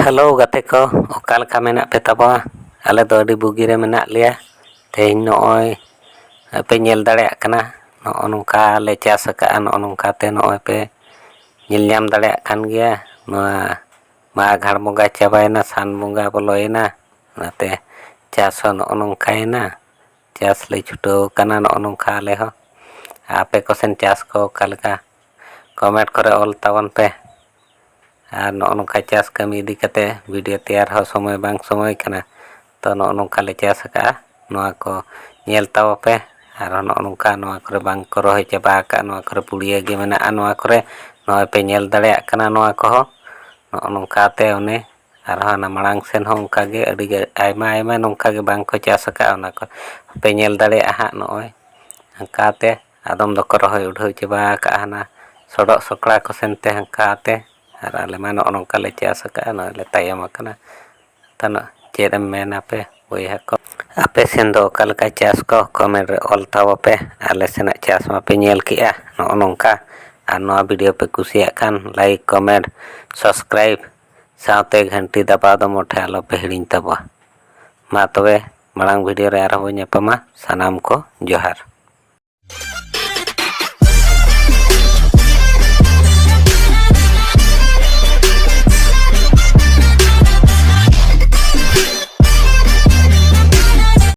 Hello गाते को ओका लेका मेना पे तबा आले दो अडी बुगी रे मेना लिया तेहिं नॉय पे नेल दाड़े कना नॉ नोंका ले चास का नॉ नोंका ते नॉय पे नेल ᱧᱟᱢ दाड़े खान गया नोआ माघ बंगा चाबायना सान बंगा बोलोयना नाते चास नॉ नोंकायना चास ले छुटो कना नॉ नोंका आले हो आपे को सेन चास को ओका लेका कमेंट करे ऑल तावन पे और नॉ नोंका चास कमी इदी कते वीडियो तैयार हो समय बांग समय कना तो नॉ नोंका ले चास का नोआ को नेल ताव पे और नॉ नोंका नोआ करे बांग को रोहे चाबा का नोआ करे पुड़िया गे मेना नोआ करे नोआ पे नेल दाड़े कना नोआ को नॉ नोंका ते ओने और हाना मरांग सेन हो उनका गे अडी गे आयमा आयमा नोंका गे बांग को चास का ओना को पे नेल दाड़े हा नॉय हंकाते आदम दो को रोहे उठाव चाबा का हाना सड़क सकड़ा को सेनते हंकाते और आले मा नॉ नोंका ले चास का नॉ ले तायम कना तन चेदम मेना पे वही को आपे सेन दो ओका लेका चास को कमेंट रे ऑल ताव पे आले सेना चास मा पे नेल किया नॉ नोंका और नोआ वीडियो पे कुसिया खान लाइक कमेंट सब्सक्राइब साथे घंटी दबा दो मोठे आलो पे हिड़िन तबा मा तबे मरांग वीडियो रे आरो ᱧᱟᱯᱟᱢᱟ सानाम को जोहार।